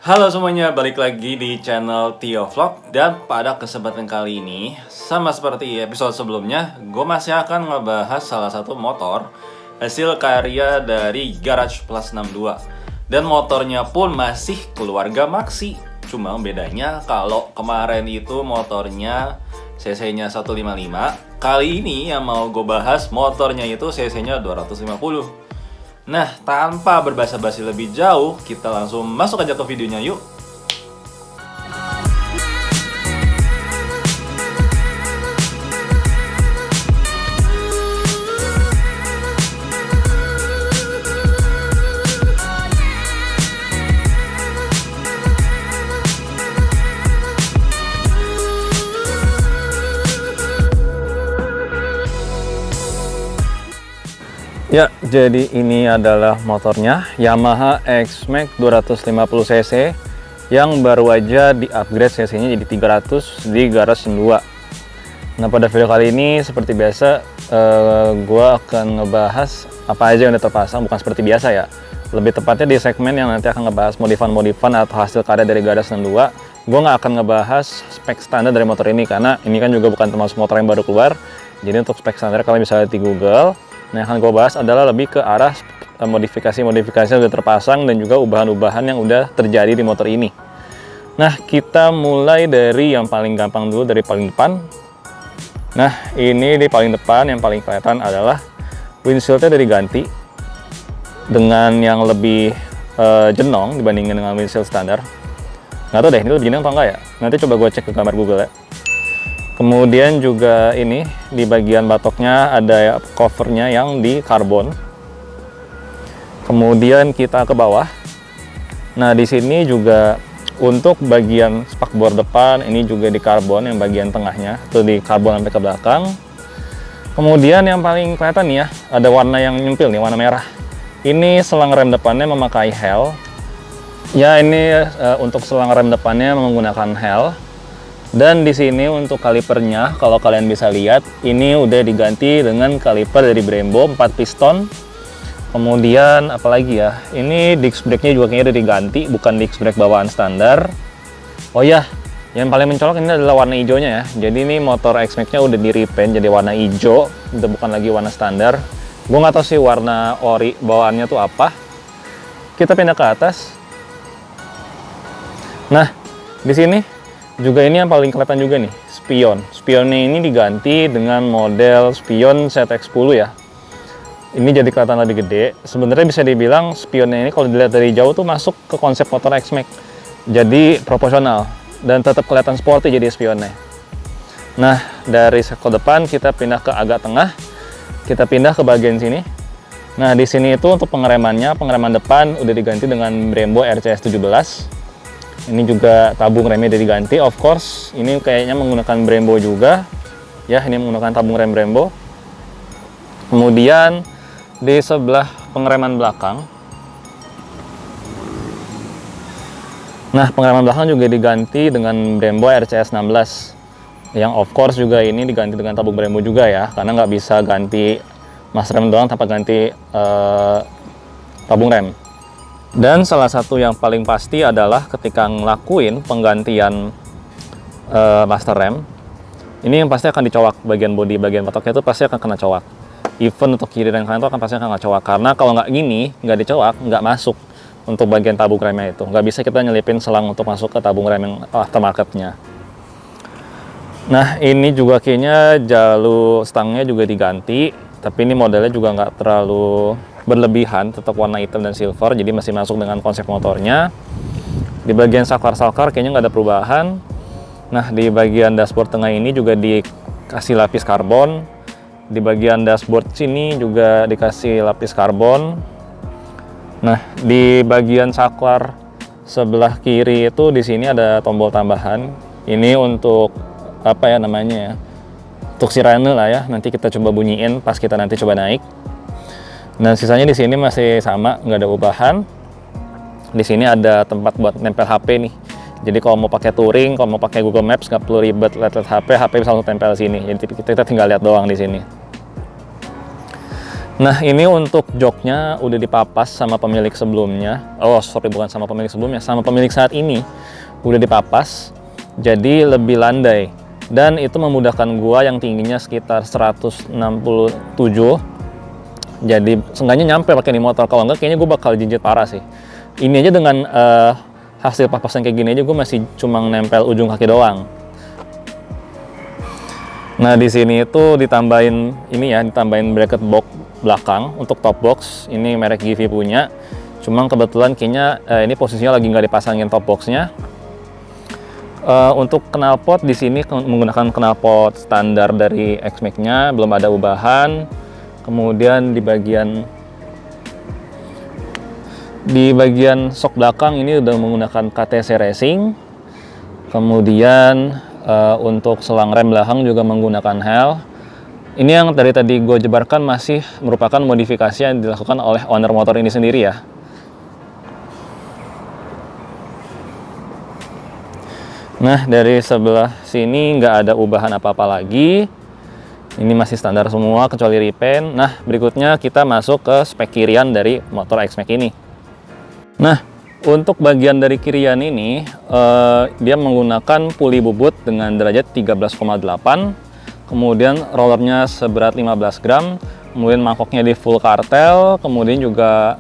Halo semuanya, balik lagi di channel Tio Vlog. Dan pada kesempatan kali ini, sama seperti episode sebelumnya, gue masih akan ngebahas salah satu motor hasil karya dari Garage Plus 62. Dan motornya pun masih keluarga Maxi. Cuma bedanya kalau kemarin itu motornya cc-nya 155, kali ini yang mau gue bahas motornya itu cc-nya 250. Nah, tanpa berbasa-basi lebih jauh, kita langsung masuk aja ke videonya yuk. Ya, jadi ini adalah motornya Yamaha X-Max 250cc yang baru aja di-upgrade cc-nya jadi 300 di Garage 2. Nah, pada video kali ini seperti biasa gue akan ngebahas apa aja yang udah terpasang, bukan seperti biasa ya. Lebih tepatnya di segmen yang nanti akan ngebahas modifan-modifan atau hasil karya dari Garage 62. Gue nggak akan ngebahas spek standar dari motor ini karena ini kan juga bukan termasuk motor yang baru keluar. Jadi untuk spek standar kalian bisa lihat di Google. Nah, yang akan gue bahas adalah lebih ke arah modifikasi-modifikasi yang udah terpasang dan juga ubahan-ubahan yang udah terjadi di motor ini. Nah, kita mulai dari yang paling gampang dulu, dari paling depan. Nah, ini di paling depan yang paling kelihatan adalah windshieldnya udah diganti dengan yang lebih jenong dibandingkan dengan windshield standar. Nggak tahu deh, ini lebih jenong atau enggak ya? Nanti coba gue cek ke gambar Google ya. Kemudian juga ini di bagian batoknya ada covernya yang di karbon. Kemudian kita ke bawah. Nah, di sini juga untuk bagian spakbor depan ini juga di karbon, yang bagian tengahnya itu di karbon sampai ke belakang. Kemudian yang paling kelihatan nih ya, ada warna yang nyempil nih, warna merah. Ini selang rem depannya memakai HEL. Ya, ini untuk selang rem depannya menggunakan HEL. Dan di sini untuk kalipernya, kalau kalian bisa lihat, ini udah diganti dengan kaliper dari Brembo 4 piston. Kemudian apalagi ya, ini disc brake-nya juga kayaknya udah diganti, bukan disc brake bawaan standar. Oh ya, yang paling mencolok ini adalah warna hijaunya ya. Jadi ini motor X-Max-nya udah di repaint jadi warna hijau, udah bukan lagi warna standar. Gue nggak tahu sih warna ori bawaannya tuh apa. Kita pindah ke atas. Nah, di sini juga ini yang paling kelihatan juga nih, spion. Spionnya ini diganti dengan model spion ZX10 ya. Ini jadi kelihatan lebih gede. Sebenarnya bisa dibilang spionnya ini kalau dilihat dari jauh tuh masuk ke konsep motor X-Max. Jadi proporsional dan tetap kelihatan sporty jadi spionnya. Nah, dari sektor depan kita pindah ke agak tengah. Kita pindah ke bagian sini. Nah, di sini itu untuk pengeremannya, pengereman depan udah diganti dengan Brembo RCS 17. Ini juga tabung remnya udah diganti, of course. Ini kayaknya menggunakan Brembo juga. Ya, ini menggunakan tabung rem Brembo. Kemudian di sebelah pengereman belakang. Nah, pengereman belakang juga diganti dengan Brembo RCS 16. Yang of course juga ini diganti dengan tabung Brembo juga ya, karena nggak bisa ganti mas rem doang tanpa ganti tabung rem. Dan salah satu yang paling pasti adalah ketika ngelakuin penggantian master rem, ini yang pasti akan dicowak bagian bodi, bagian batoknya itu pasti akan kena cowak. Even untuk kiri dan kanan itu akan pasti akan cowak, karena kalau nggak gini, nggak dicowak, nggak masuk untuk bagian tabung remnya itu. Nggak bisa kita nyelipin selang untuk masuk ke tabung rem yang aftermarketnya. Nah, ini juga kayaknya jalur stangnya juga diganti, tapi ini modelnya juga nggak terlalu berlebihan, tetap warna hitam dan silver, jadi masih masuk dengan konsep motornya. Di bagian saklar-saklar kayaknya nggak ada perubahan. Nah, di bagian dashboard tengah ini juga dikasih lapis karbon. Di bagian dashboard sini juga dikasih lapis karbon. Nah, di bagian saklar sebelah kiri itu di sini ada tombol tambahan. Ini untuk apa ya namanya ya? Untuk sirene lah ya. Nanti kita coba bunyiin pas kita nanti coba naik. Nah, sisanya di sini masih sama, nggak ada ubahan. Di sini ada tempat buat nempel HP nih. Jadi kalau mau pakai touring, kalau mau pakai Google Maps, nggak perlu ribet lihat HP bisa langsung tempel sini. Jadi kita tinggal lihat doang di sini. Nah, ini untuk joknya udah dipapas sama pemilik sebelumnya. Oh, sorry, bukan sama pemilik sebelumnya, sama pemilik saat ini udah dipapas. Jadi lebih landai. Dan itu memudahkan gua yang tingginya sekitar 167. Jadi seenggaknya nyampe pakai ini motor. Kalau enggak kayaknya gue bakal jinjit parah sih. Ini aja dengan hasil papasan kayak gini aja gue masih cuma nempel ujung kaki doang. Nah, di sini itu ditambahin ini ya, ditambahin bracket box belakang untuk top box. Ini merek Givi punya. Cuma kebetulan kayaknya ini posisinya lagi nggak dipasangin top boxnya. Untuk knalpot di sini menggunakan knalpot standar dari X-Max-nya, belum ada ubahan. Kemudian di bagian sok belakang ini udah menggunakan KTC Racing. Kemudian untuk selang rem belakang juga menggunakan Hell. Ini yang dari tadi gue jebarkan masih merupakan modifikasi yang dilakukan oleh owner motor ini sendiri ya. Nah, dari sebelah sini nggak ada ubahan apa-apa lagi. Ini masih standar semua kecuali repaint. Nah, berikutnya kita masuk ke spek kirian dari motor X-Max ini. Nah, untuk bagian dari kirian ini, dia menggunakan puli bubut dengan derajat 13,8. Kemudian rollernya seberat 15 gram. Kemudian mangkoknya di full kartel. Kemudian juga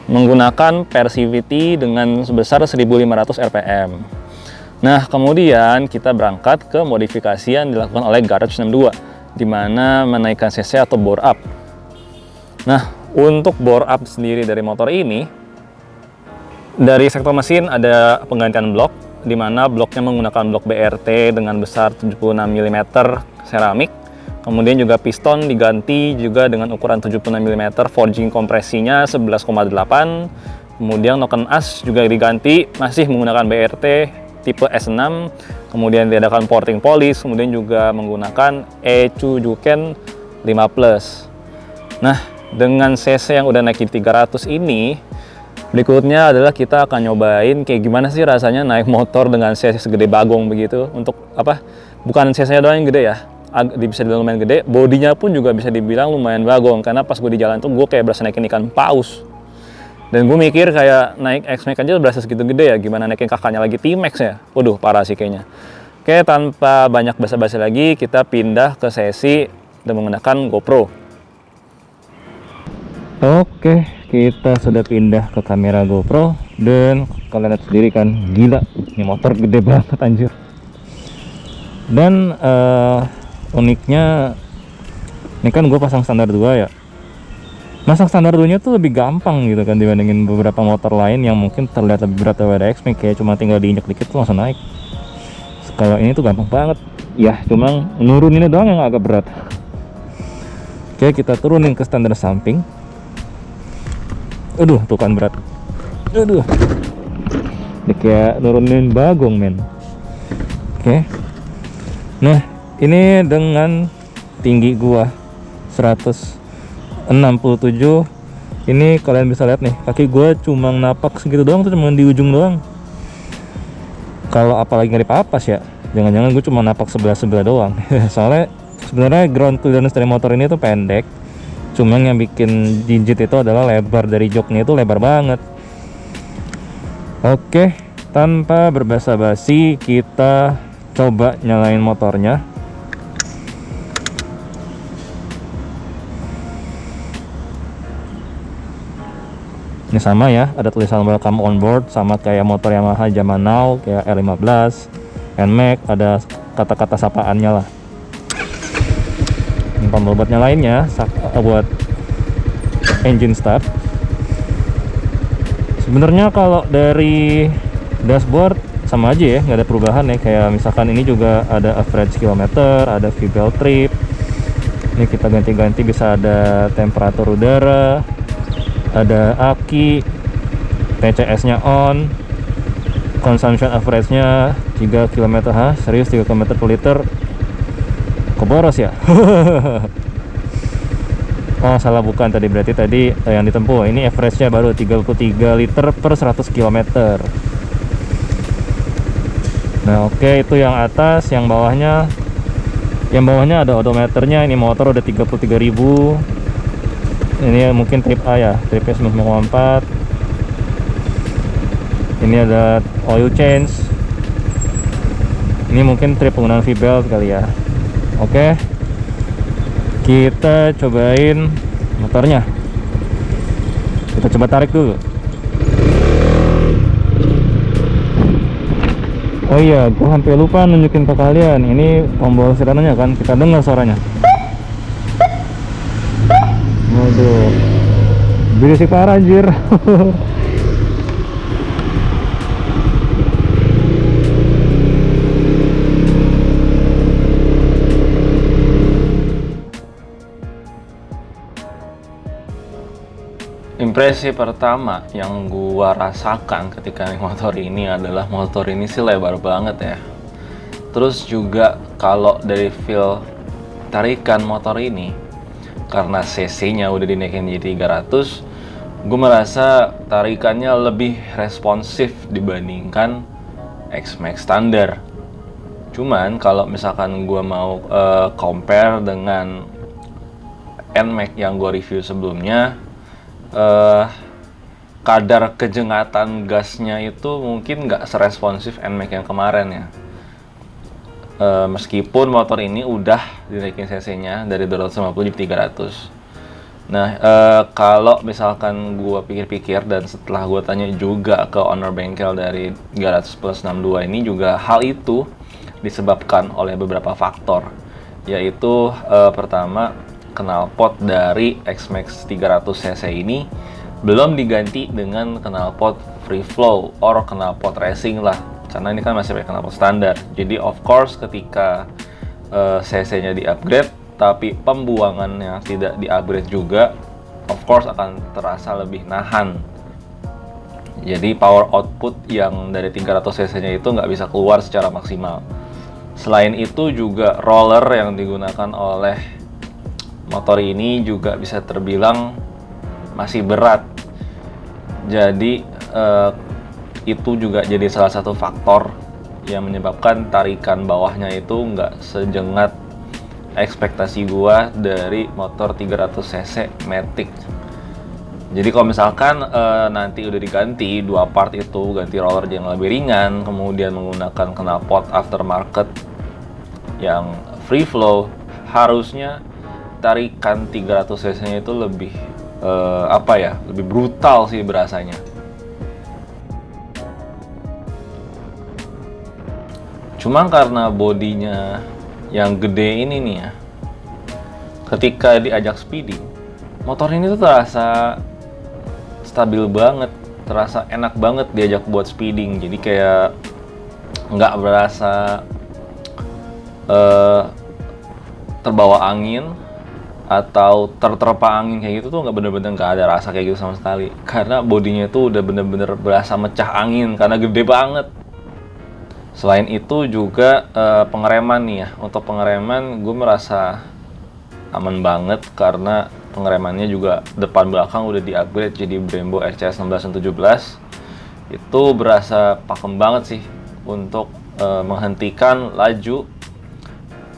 menggunakan Persivity dengan sebesar 1500 rpm. Nah, kemudian kita berangkat ke modifikasi yang dilakukan oleh Garage 62, di mana menaikkan cc atau bore up. Nah, untuk bore up sendiri dari motor ini, dari sektor mesin ada penggantian blok, di mana bloknya menggunakan blok BRT dengan besar 76 mm seramik. Kemudian juga piston diganti juga dengan ukuran 76 mm, forging kompresinya 11,8. Kemudian noken as juga diganti, masih menggunakan BRT tipe S6. Kemudian diadakan porting polish, kemudian juga menggunakan Echujuken 5+. Nah, dengan cc yang udah naikin 300 ini, berikutnya adalah kita akan nyobain kayak gimana sih rasanya naik motor dengan cc segede bagong begitu. Untuk apa? Bukan cc-nya doang yang gede ya, bisa dibilang lumayan gede, bodinya pun juga bisa dibilang lumayan bagong. Karena pas gue di jalan tuh gue kayak berasa naikin ikan paus. Dan gue mikir kayak naik X-Max aja berasa segitu gede ya, gimana naikin kakaknya lagi T-Max ya. Waduh, parah sih kayaknya. Oke, tanpa banyak basa-basi lagi, kita pindah ke sesi dan menggunakan GoPro. Oke, kita sudah pindah ke kamera GoPro. Dan kalian lihat sendiri kan, gila, ini motor gede banget anjir. Dan uniknya, ini kan gue pasang standar 2 ya. Masang standar 2-nya tuh lebih gampang gitu kan dibandingin beberapa motor lain yang mungkin terlihat lebih berat daripada X-Max, kayak cuma tinggal diinjak dikit tuh langsung naik. Kalau ini tuh gampang banget. Ya, cuma nuruninnya doang yang agak berat. Oke, kita turunin ke standar samping. Aduh, tuh kan berat. Aduh. Ini kayak nurunin bagong, men. Oke. Nah, ini dengan tinggi gua 167. Ini kalian bisa lihat nih, kaki gue cuma napak segitu doang tuh, cuma di ujung doang. Kalau apalagi nggak dipapas ya, jangan-jangan gue cuma napak sebelah doang. Soalnya sebenarnya ground clearance dari motor ini tuh pendek, cuma yang bikin jinjit itu adalah lebar dari joknya itu lebar banget. Oke, tanpa berbasa-basi kita coba nyalain motornya. Ini sama ya, ada tulisan welcome on board, sama kayak motor Yamaha zaman now, kayak R15, NMAX, ada kata-kata sapaannya lah. Tombol buat nyalainnya buat engine start. Sebenarnya kalau dari dashboard sama aja ya, nggak ada perubahan ya. Kayak misalkan ini juga ada average kilometer, ada fuel trip. Ini kita ganti-ganti, bisa ada temperatur udara, ada aki, TCS-nya on, consumption average-nya 3 km. Serius 3 km per liter? Keboros ya? Oh, salah, bukan tadi, berarti tadi yang ditempuh. Ini average-nya baru 33 liter per 100 km. Nah, oke, itu yang atas. Yang bawahnya ada odometernya. Ini motor udah 33.000. Ini mungkin trip A ya, tripnya 9,4. Ini ada oil change. Ini mungkin trip penggunaan V-belt kali ya. Oke, kita cobain motornya. Kita coba tarik dulu. Oh iya, gue hampir lupa nunjukin ke kalian. Ini tombol sirenenya kan, kita dengar suaranya. Waduh, berisik parah anjir. Impresi pertama yang gua rasakan ketika naik motor ini adalah motor ini sih lebar banget ya. Terus juga kalau dari feel tarikan motor ini, karena cc-nya udah dinaikin jadi 300, gue merasa tarikannya lebih responsif dibandingkan X-Max standar. Cuman kalau misalkan gue mau compare dengan NMAX yang gue review sebelumnya, kadar kejengatan gasnya itu mungkin nggak seresponsif NMAX yang kemarin ya. Meskipun motor ini udah dinaikin cc-nya dari 250 jadi 300. Nah, kalau misalkan gue pikir-pikir dan setelah gue tanya juga ke owner bengkel dari 300 plus 62 ini juga hal itu disebabkan oleh beberapa faktor, yaitu pertama, knalpot dari X-Max 300cc ini belum diganti dengan knalpot free flow or knalpot racing lah, karena ini kan masih pakai knalpot standar. Jadi of course ketika cc-nya di-upgrade tapi pembuangannya tidak di-upgrade juga, of course akan terasa lebih nahan. Jadi power output yang dari 300 cc-nya itu nggak bisa keluar secara maksimal. Selain itu juga roller yang digunakan oleh motor ini juga bisa terbilang masih berat. Jadi itu juga jadi salah satu faktor yang menyebabkan tarikan bawahnya itu nggak sejengat ekspektasi gua dari motor 300cc Matic. Jadi kalau misalkan nanti udah diganti dua part itu, ganti roller yang lebih ringan, kemudian menggunakan knalpot aftermarket yang free flow, harusnya tarikan 300cc-nya itu lebih lebih brutal sih berasanya. Cuma karena bodinya yang gede ini nih ya, ketika diajak speeding, motor ini tuh terasa stabil banget, terasa enak banget diajak buat speeding. Jadi kayak nggak berasa terbawa angin atau terterpa angin kayak gitu tuh, nggak bener-bener nggak ada rasa kayak gitu sama sekali, karena bodinya tuh udah bener-bener berasa mecah angin karena gede banget. Selain itu juga pengereman nih ya, untuk pengereman gue merasa aman banget karena pengeremannya juga depan belakang udah di-upgrade jadi Brembo RCS 16 dan 17. Itu berasa pakem banget sih untuk menghentikan laju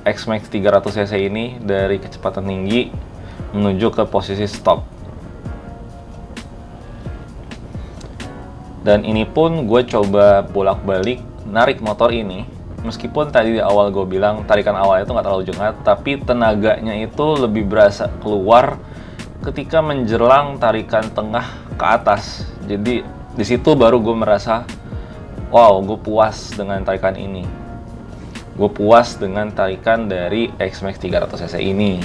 X-Max 300cc ini dari kecepatan tinggi menuju ke posisi stop. Dan ini pun gue coba bolak-balik narik motor ini, meskipun tadi di awal gue bilang tarikan awalnya itu nggak terlalu jengat, tapi tenaganya itu lebih berasa keluar ketika menjelang tarikan tengah ke atas. Jadi di situ baru gue merasa, wow, gue puas dengan tarikan ini. Gue puas dengan tarikan dari X-Max 300cc ini.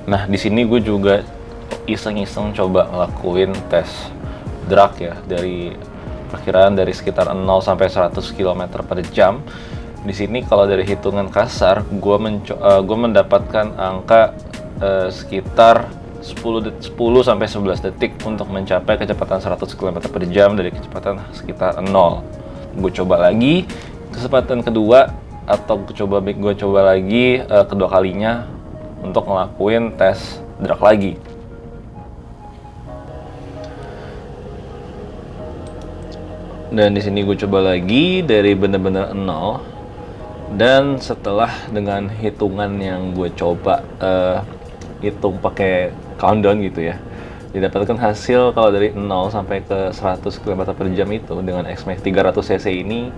Nah, di sini gue juga iseng-iseng coba ngelakuin tes drag ya, dari perkiraan dari sekitar 0 sampai 100 km per jam. Di sini kalau dari hitungan kasar, gue mendapatkan angka sekitar 10 sampai 11 detik untuk mencapai kecepatan 100 km per jam dari kecepatan sekitar 0. Gue coba lagi kesempatan kedua, atau gue coba lagi kedua kalinya untuk ngelakuin tes drag lagi. Dan di sini gue coba lagi dari bener-bener 0. Dan setelah dengan hitungan yang gue coba hitung pakai countdown gitu ya, didapatkan hasil kalau dari 0 sampai ke 100 km per jam itu dengan X-Max 300 cc ini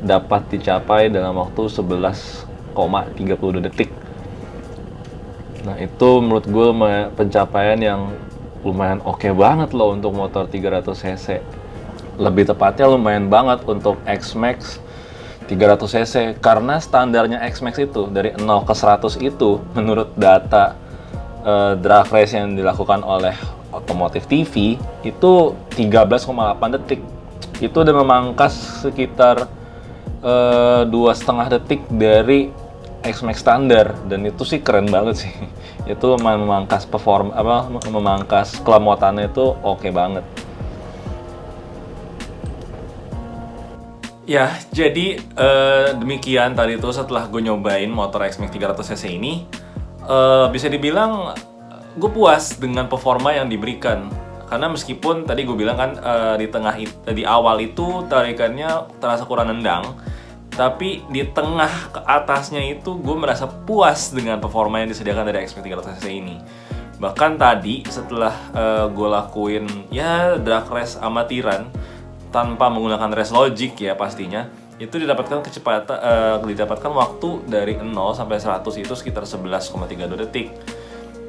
dapat dicapai dalam waktu 11,32 detik. Nah itu menurut gue pencapaian yang lumayan oke banget loh untuk motor 300 cc. Lebih tepatnya lumayan banget untuk X-Max 300 cc, karena standarnya X-Max itu dari 0 ke 100 itu menurut data drag race yang dilakukan oleh Otomotif TV itu 13,8 detik. Itu udah memangkas sekitar 2,5 detik dari X-Max standar, dan itu sih keren banget sih. Itu memangkas memangkas kelemotannya itu oke banget. Ya, jadi demikian tadi tuh setelah gue nyobain motor X-Max 300cc ini, bisa dibilang gue puas dengan performa yang diberikan. Karena meskipun tadi gue bilang kan di awal itu tarikannya terasa kurang nendang, tapi di tengah ke atasnya itu gue merasa puas dengan performa yang disediakan dari X-Max 300cc ini. Bahkan tadi setelah gue lakuin ya drag race amatiran tanpa menggunakan race logic ya pastinya, itu didapatkan didapatkan waktu dari 0 sampai 100 itu sekitar 11,32 detik.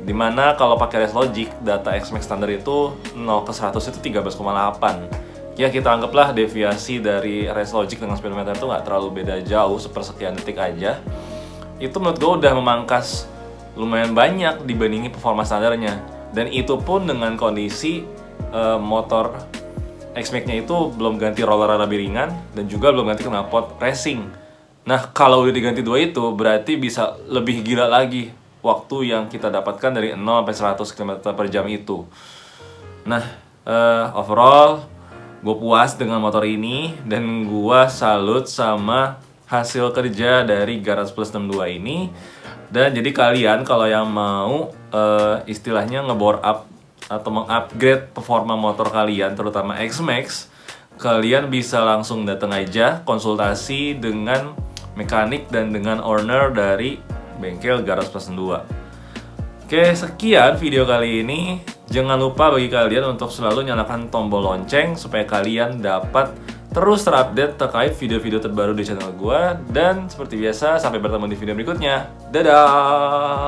Dimana kalau pakai race logic, data X-Max standar itu 0 ke 100 itu 13,8. Ya kita anggaplah deviasi dari race logic dengan speedometer itu nggak terlalu beda jauh, sepersekian detik aja. Itu menurut gue udah memangkas lumayan banyak dibandingin performa standarnya. Dan itu pun dengan kondisi motor X-Max-nya itu belum ganti roller lebih ringan dan juga belum ganti knalpot racing. Nah, kalau udah diganti dua itu berarti bisa lebih gila lagi waktu yang kita dapatkan dari 0 sampai 100 km per jam itu. Nah, overall gue puas dengan motor ini dan gue salut sama hasil kerja dari Garage Plus 62 ini. Dan jadi kalian kalau yang mau istilahnya nge-bore up atau mengupgrade performa motor kalian, terutama X-Max, kalian bisa langsung datang aja konsultasi dengan mekanik dan dengan owner dari bengkel Garage Plus 2. Oke, sekian video kali ini. Jangan lupa bagi kalian untuk selalu nyalakan tombol lonceng supaya kalian dapat terus terupdate terkait video-video terbaru di channel gue. Dan seperti biasa, sampai bertemu di video berikutnya. Dadah!